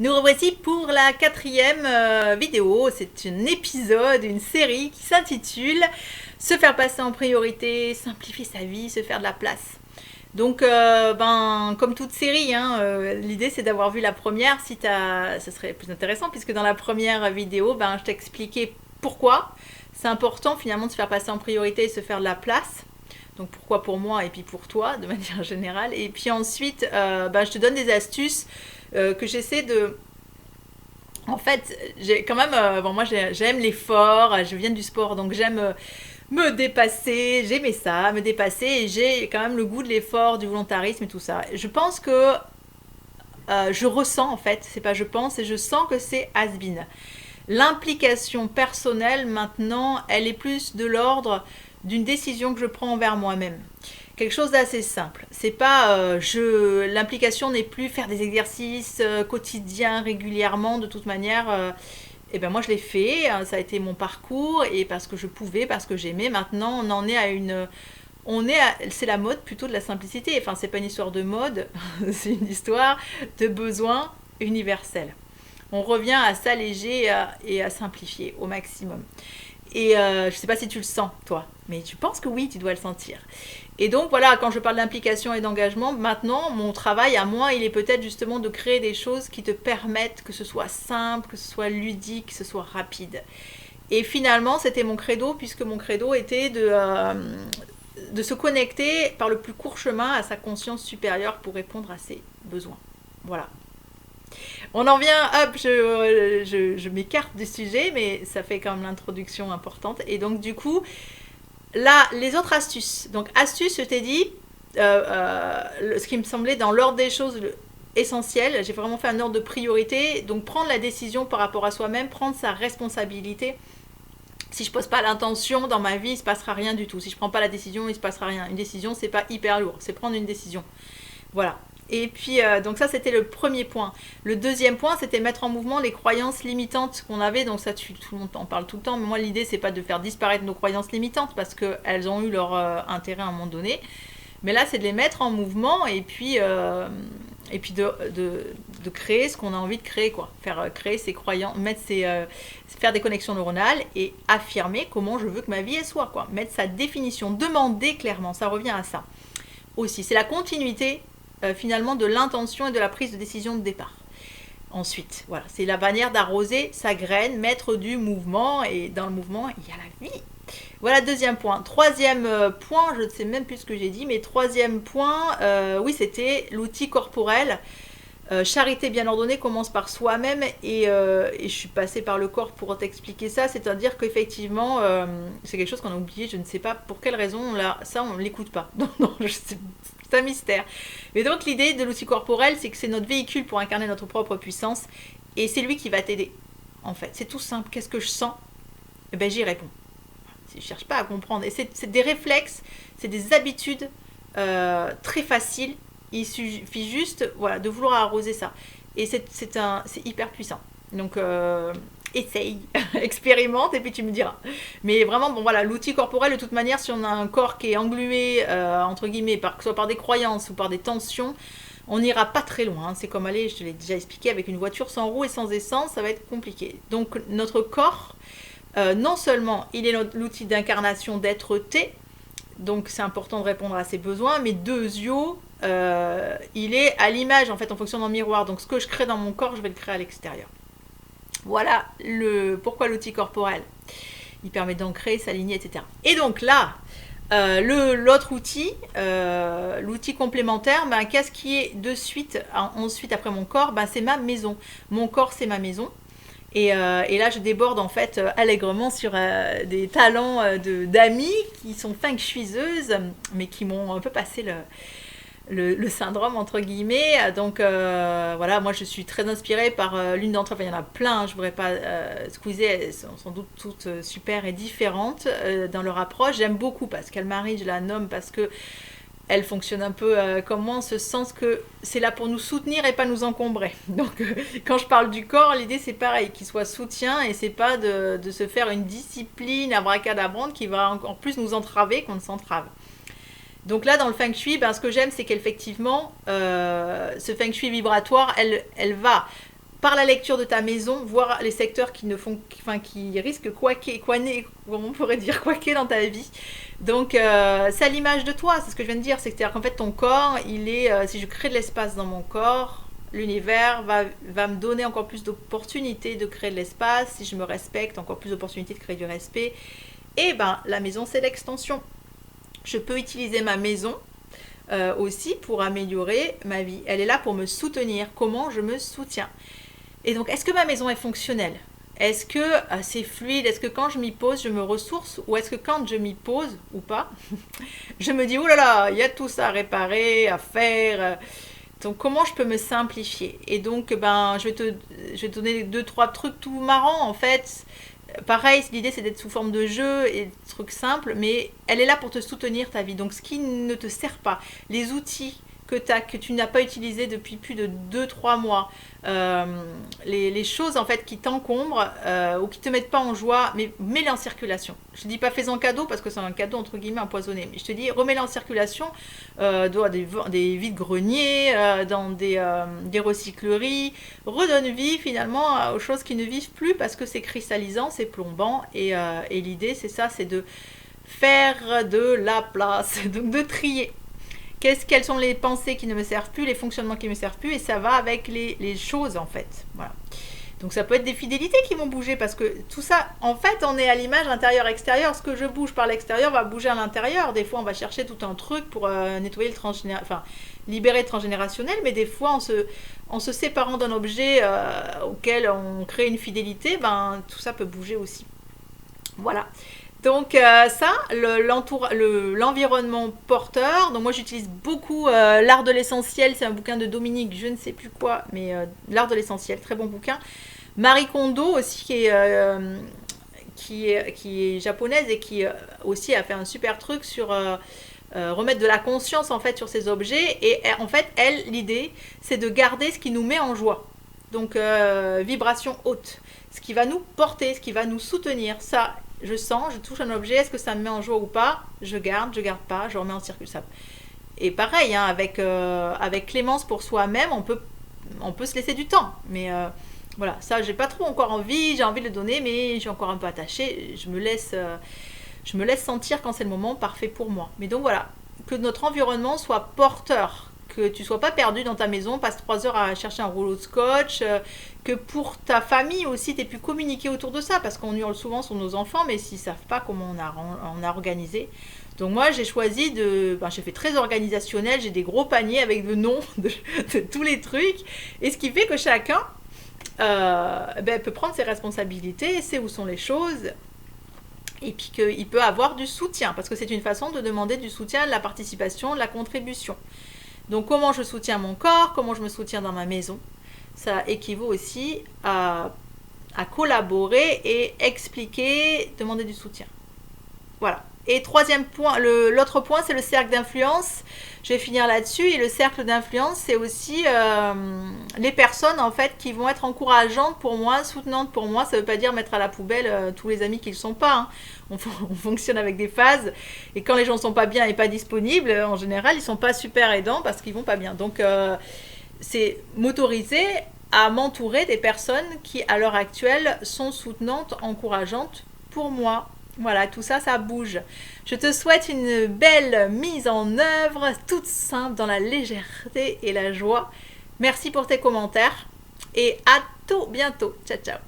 Nous revoici pour la quatrième vidéo. C'est un épisode, une série qui s'intitule Se faire passer en priorité, simplifier sa vie, se faire de la place. Donc, comme toute série, l'idée c'est d'avoir vu la première. Ça serait plus intéressant puisque dans la première vidéo, je t'expliquais pourquoi c'est important finalement de se faire passer en priorité et se faire de la place. Donc pourquoi pour moi et puis pour toi de manière générale. Et puis ensuite, je te donne des astuces que j'essaie de... En fait, j'ai quand même... moi j'aime l'effort, je viens du sport, donc j'aime me dépasser, j'aimais ça, me dépasser, et j'ai quand même le goût de l'effort, du volontarisme et tout ça. Je pense que je ressens en fait, c'est pas je pense, et je sens que c'est has-been. L'implication personnelle maintenant, elle est plus de l'ordre d'une décision que je prends envers moi-même. Quelque chose d'assez simple. C'est pas l'implication n'est plus faire des exercices quotidiens régulièrement de toute manière. Et ben moi je l'ai fait, ça a été mon parcours et parce que je pouvais, parce que j'aimais. Maintenant on en est à une c'est la mode plutôt de la simplicité. Enfin, c'est pas une histoire de mode, c'est une histoire de besoin universel. On revient à s'alléger et à simplifier au maximum. Et je sais pas si tu le sens, toi, mais tu penses que oui, tu dois le sentir. Et donc voilà, quand je parle d'implication et d'engagement, maintenant, mon travail à moi, il est peut-être justement de créer des choses qui te permettent que ce soit simple, que ce soit ludique, que ce soit rapide. Et finalement, c'était mon credo, puisque mon credo était de se connecter par le plus court chemin à sa conscience supérieure pour répondre à ses besoins. Voilà. On en vient, hop, je m'écarte du sujet, mais ça fait quand même l'introduction importante. Et donc, du coup, là, les autres astuces. Donc, astuces, je t'ai dit, ce qui me semblait dans l'ordre des choses essentiel. J'ai vraiment fait un ordre de priorité. Donc, prendre la décision par rapport à soi-même, prendre sa responsabilité. Si je pose pas l'intention dans ma vie, il se passera rien du tout. Si je prends pas la décision, il se passera rien. Une décision, c'est pas hyper lourd, c'est prendre une décision. Voilà. Et puis, donc ça, c'était le premier point. Le deuxième point, c'était mettre en mouvement les croyances limitantes qu'on avait. Donc ça, tout le monde en parle tout le temps. Mais moi, l'idée, c'est pas de faire disparaître nos croyances limitantes parce qu'elles ont eu leur intérêt à un moment donné. Mais là, c'est de les mettre en mouvement et puis de créer ce qu'on a envie de créer, quoi. Faire créer ses croyances, faire des connexions neuronales et affirmer comment je veux que ma vie elle soit, quoi. Mettre sa définition, demander clairement, ça revient à ça. Aussi, c'est la continuité finalement de l'intention et de la prise de décision de départ. Ensuite, voilà, c'est la manière d'arroser sa graine, mettre du mouvement, et dans le mouvement, il y a la vie. Voilà, deuxième point. Troisième point, je ne sais même plus ce que j'ai dit, mais troisième point, oui, c'était l'outil corporel. Charité bien ordonnée commence par soi-même et je suis passée par le corps pour t'expliquer ça, c'est-à-dire qu'effectivement c'est quelque chose qu'on a oublié, je ne sais pas pour quelle raison, ça on ne l'écoute pas, non, c'est un mystère. Mais donc l'idée de l'outil corporel, c'est que c'est notre véhicule pour incarner notre propre puissance et c'est lui qui va t'aider en fait, c'est tout simple, qu'est-ce que je sens? Eh ben j'y réponds. Je ne cherche pas à comprendre et c'est des réflexes, c'est des habitudes très faciles. Il suffit juste de vouloir arroser ça. Et c'est hyper puissant. Donc, essaye, expérimente et puis tu me diras. Mais vraiment, l'outil corporel, de toute manière, si on a un corps qui est englué, entre guillemets, que ce soit par des croyances ou par des tensions, on n'ira pas très loin. C'est comme aller, je te l'ai déjà expliqué, avec une voiture sans roue et sans essence, ça va être compliqué. Donc, notre corps, non seulement il est l'outil d'incarnation d'être-té, donc c'est important de répondre à ses besoins, mais il est à l'image, en fait, en fonction d'un miroir. Donc ce que je crée dans mon corps, je vais le créer à l'extérieur. Voilà pourquoi l'outil corporel. Il permet d'ancrer, s'aligner, etc. Et donc là, l'autre outil, l'outil complémentaire, qu'est-ce qui est ensuite après mon corps? C'est ma maison. Mon corps, c'est ma maison. Et là, je déborde en fait allègrement sur des talents d'amis qui sont feng shuiseuses, mais qui m'ont un peu passé le syndrome entre guillemets. Donc moi je suis très inspirée par l'une d'entre elles. Enfin, il y en a plein, je ne voudrais pas squeezer, elles sont sans doute toutes super et différentes dans leur approche. J'aime beaucoup Pascal Marie, je la nomme parce que elle fonctionne un peu comme moi en ce sens que c'est là pour nous soutenir et pas nous encombrer. Donc quand je parle du corps, l'idée c'est pareil, qu'il soit soutien et c'est pas de se faire une discipline abracadabrante qui va encore plus nous entraver qu'on ne s'entrave. Donc là dans le feng shui, ce que j'aime c'est qu'effectivement ce feng shui vibratoire, elle va par la lecture de ta maison, voir les secteurs qui ne font, qui risquent comment on pourrait dire, quaquer dans ta vie. Donc, c'est à l'image de toi, c'est ce que je viens de dire. C'est-à-dire qu'en fait, ton corps, si je crée de l'espace dans mon corps, l'univers va me donner encore plus d'opportunités de créer de l'espace. Si je me respecte, encore plus d'opportunités de créer du respect. Et ben, la maison, c'est l'extension. Je peux utiliser ma maison aussi pour améliorer ma vie. Elle est là pour me soutenir. Comment je me soutiens? Et donc, est-ce que ma maison est fonctionnelle? Est-ce que c'est fluide? Est-ce que quand je m'y pose, je me ressource? Ou est-ce que quand je m'y pose, ou pas, je me dis, oh là là, il y a tout ça à réparer, à faire. Donc, comment je peux me simplifier? Et donc, je vais te donner 2-3 trucs tout marrants, en fait. Pareil, l'idée, c'est d'être sous forme de jeu et de trucs simples, mais elle est là pour te soutenir ta vie. Donc, ce qui ne te sert pas, les outils que tu n'as pas utilisés depuis plus de 2-3 mois, les choses en fait qui t'encombrent ou qui te mettent pas en joie, mais mets-les en circulation. Je te dis pas fais-en cadeau parce que c'est un cadeau entre guillemets empoisonné, mais je te dis remets-les en circulation dans des vides-greniers, dans des recycleries, redonne vie finalement aux choses qui ne vivent plus parce que c'est cristallisant, c'est plombant et l'idée c'est ça, c'est de faire de la place, donc de trier. Quelles sont les pensées qui ne me servent plus, les fonctionnements qui ne me servent plus, et ça va avec les choses en fait. Voilà. Donc ça peut être des fidélités qui vont bouger parce que tout ça, en fait, on est à l'image intérieur-extérieur. Ce que je bouge par l'extérieur va bouger à l'intérieur. Des fois, on va chercher tout un truc pour nettoyer libérer le transgénérationnel, mais des fois, en se séparant d'un objet auquel on crée une fidélité, tout ça peut bouger aussi. Voilà. Donc ça, l'environnement porteur. Donc moi j'utilise beaucoup L'Art de l'Essentiel, c'est un bouquin de Dominique, je ne sais plus quoi, mais L'Art de l'Essentiel, très bon bouquin. Marie Kondo aussi qui est japonaise et qui aussi a fait un super truc sur remettre de la conscience en fait sur ces objets. Et en fait l'idée c'est de garder ce qui nous met en joie. Donc vibration haute, ce qui va nous porter, ce qui va nous soutenir, ça. Je sens, je touche un objet, est-ce que ça me met en joie ou pas? Je garde pas, je remets en circulation. Et pareil, hein, avec clémence pour soi-même, on peut se laisser du temps. Mais voilà, ça, j'ai pas trop encore envie, j'ai envie de le donner, mais j'ai encore un peu attaché. Je me laisse sentir quand c'est le moment parfait pour moi. Mais donc voilà, que notre environnement soit porteur, que tu sois pas perdu dans ta maison, passe 3 heures à chercher un rouleau de scotch, que pour ta famille aussi, tu aies pu communiquer autour de ça, parce qu'on hurle souvent sur nos enfants, mais s'ils savent pas comment on a organisé. Donc moi, j'ai choisi j'ai fait très organisationnel, j'ai des gros paniers avec le nom de tous les trucs, et ce qui fait que chacun peut prendre ses responsabilités, sait où sont les choses, et puis qu'il peut avoir du soutien, parce que c'est une façon de demander du soutien, de la participation, de la contribution. Donc comment je soutiens mon corps, comment je me soutiens dans ma maison, ça équivaut aussi à collaborer et expliquer, demander du soutien. Voilà. Et troisième point, l'autre point, c'est le cercle d'influence. Je vais finir là-dessus. Et le cercle d'influence, c'est aussi les personnes en fait qui vont être encourageantes pour moi, soutenantes pour moi. Ça ne veut pas dire mettre à la poubelle tous les amis qui ne le sont pas. Hein. On fonctionne avec des phases. Et quand les gens ne sont pas bien et pas disponibles, en général, ils ne sont pas super aidants parce qu'ils ne vont pas bien. Donc, c'est m'autoriser à m'entourer des personnes qui, à l'heure actuelle, sont soutenantes, encourageantes pour moi. Voilà, tout ça, ça bouge. Je te souhaite une belle mise en œuvre, toute simple, dans la légèreté et la joie. Merci pour tes commentaires et à tout bientôt. Ciao, ciao.